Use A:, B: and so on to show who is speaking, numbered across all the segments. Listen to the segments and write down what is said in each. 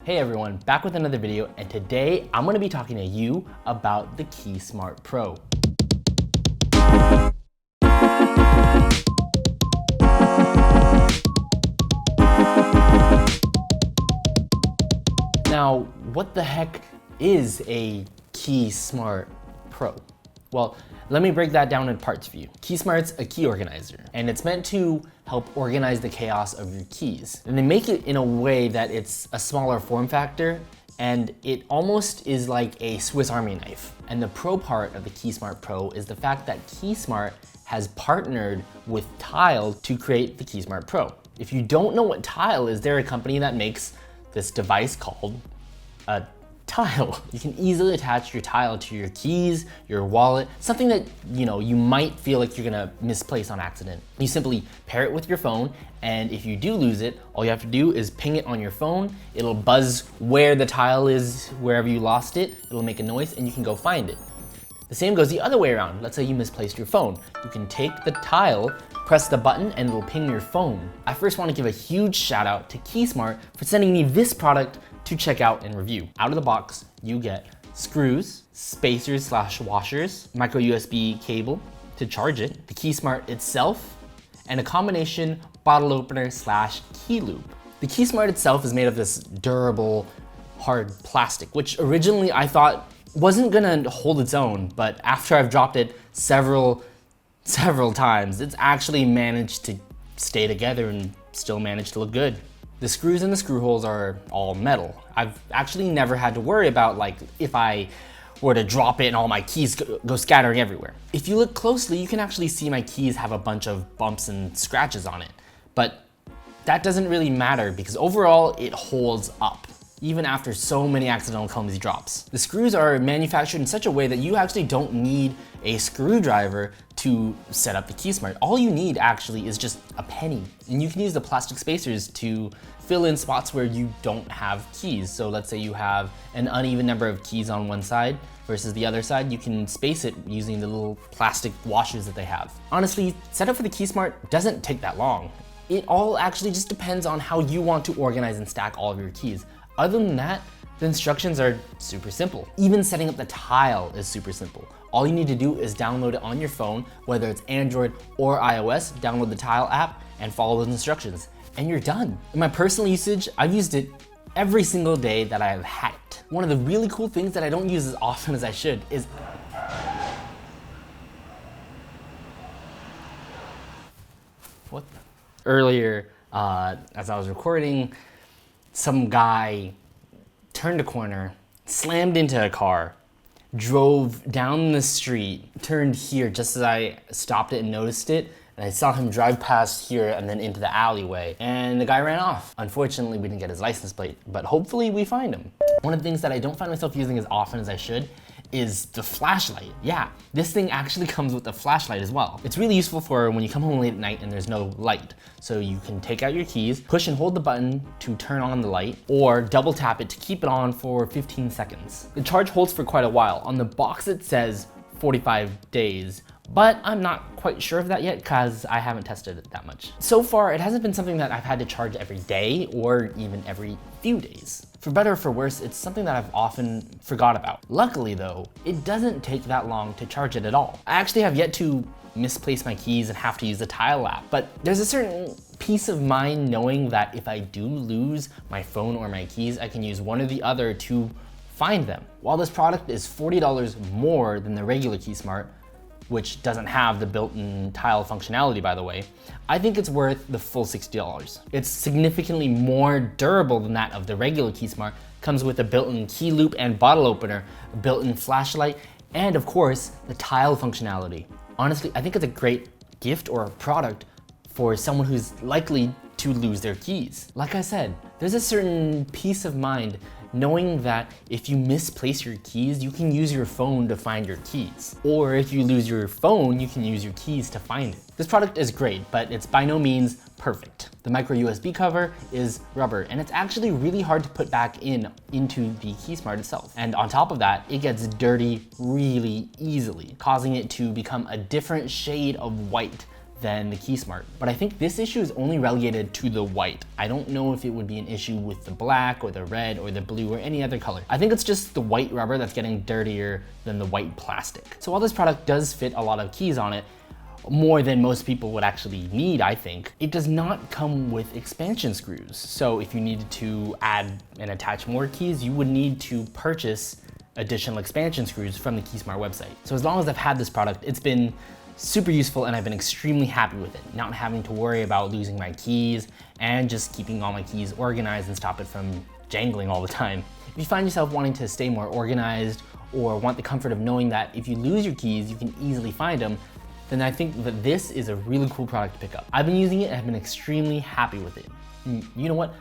A: Hey everyone, back with another video, and today I'm going to be talking to you about the Keysmart Pro. Now, what the heck is a Keysmart Pro? Well, let me break that down in parts for you. Keysmart's a key organizer, and it's meant to help organize the chaos of your keys. And they make it in a way that it's a smaller form factor, and it almost is like a Swiss Army knife. And the pro part of the Keysmart Pro is the fact that Keysmart has partnered with Tile to create the Keysmart Pro. If you don't know what Tile is, they're a company that makes this device called a Tile. You can easily attach your Tile to your keys, your wallet, something that you might feel like you're gonna misplace on accident. You simply pair it with your phone, and if you do lose it, all you have to do is ping it on your phone. It'll buzz where the Tile is, wherever you lost it. It'll make a noise and you can go find it. The same goes the other way around. Let's say you misplaced your phone. You can take the Tile, press the button, and it'll ping your phone. I first want to give a huge shout out to Keysmart for sending me this product to check out and review. Out of the box, you get screws, spacers/washers, micro USB cable to charge it, the Keysmart itself, and a combination bottle opener/key loop. The Keysmart itself is made of this durable, hard plastic, which originally I thought wasn't gonna hold its own, but after I've dropped it several times, it's actually managed to stay together and still manage to look good. The screws and the screw holes are all metal. I've actually never had to worry about if I were to drop it and all my keys go scattering everywhere. If you look closely, you can actually see my keys have a bunch of bumps and scratches on it, but that doesn't really matter because overall it holds up, even after so many accidental clumsy drops. The screws are manufactured in such a way that you actually don't need a screwdriver to set up the Keysmart. All you need actually is just a penny, and you can use the plastic spacers to fill in spots where you don't have keys. So let's say you have an uneven number of keys on one side versus the other side, you can space it using the little plastic washers that they have. Honestly, setup for the Keysmart doesn't take that long. It all actually just depends on how you want to organize and stack all of your keys. Other than that, the instructions are super simple. Even setting up the Tile is super simple. All you need to do is download it on your phone, whether it's Android or iOS, download the Tile app and follow those instructions, and you're done. In my personal usage, I've used it every single day that I've had it. One of the really cool things that I don't use as often as I should is earlier, as I was recording, some guy turned a corner, slammed into a car, drove down the street, turned here just as I stopped it and noticed it, and I saw him drive past here and then into the alleyway, and the guy ran off. Unfortunately, we didn't get his license plate, but hopefully we find him. One of the things that I don't find myself using as often as I should is the flashlight. Yeah, this thing actually comes with a flashlight as well. It's really useful for when you come home late at night and there's no light. So you can take out your keys, push and hold the button to turn on the light, or double tap it to keep it on for 15 seconds. The charge holds for quite a while. On the box it says 45 days, but I'm not quite sure of that yet because I haven't tested it that much. So far, it hasn't been something that I've had to charge every day or even every few days. For better or for worse, it's something that I've often forgot about. Luckily though, it doesn't take that long to charge it at all. I actually have yet to misplace my keys and have to use the Tile app, but there's a certain peace of mind knowing that if I do lose my phone or my keys, I can use one or the other to find them. While this product is $40 more than the regular Keysmart, which doesn't have the built-in Tile functionality, by the way, I think it's worth the full $60. It's significantly more durable than that of the regular Keysmart, comes with a built-in key loop and bottle opener, a built-in flashlight, and of course, the Tile functionality. Honestly, I think it's a great gift or a product for someone who's likely to lose their keys. Like I said, there's a certain peace of mind knowing that if you misplace your keys, you can use your phone to find your keys. Or if you lose your phone, you can use your keys to find it. This product is great, but it's by no means perfect. The micro USB cover is rubber, and it's actually really hard to put back into the Keysmart itself. And on top of that, it gets dirty really easily, causing it to become a different shade of white than the Keysmart. But I think this issue is only relegated to the white. I don't know if it would be an issue with the black or the red or the blue or any other color. I think it's just the white rubber that's getting dirtier than the white plastic. So while this product does fit a lot of keys on it, more than most people would actually need, I think, it does not come with expansion screws. So if you needed to add and attach more keys, you would need to purchase additional expansion screws from the Keysmart website. So as long as I've had this product, it's been super useful and I've been extremely happy with it. Not having to worry about losing my keys and just keeping all my keys organized and stop it from jangling all the time. If you find yourself wanting to stay more organized or want the comfort of knowing that if you lose your keys, you can easily find them, then I think that this is a really cool product to pick up. I've been using it and I've been extremely happy with it. And you know what?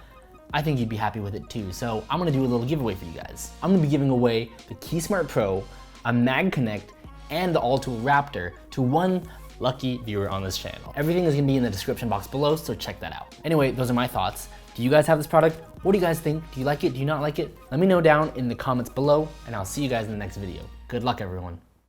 A: I think you'd be happy with it too. So I'm gonna do a little giveaway for you guys. I'm gonna be giving away the Keysmart Pro, a Mag Connect, and the All-Tool Raptor to one lucky viewer on this channel. Everything is gonna be in the description box below, so check that out. Anyway, those are my thoughts. Do you guys have this product? What do you guys think? Do you like it? Do you not like it? Let me know down in the comments below, and I'll see you guys in the next video. Good luck, everyone.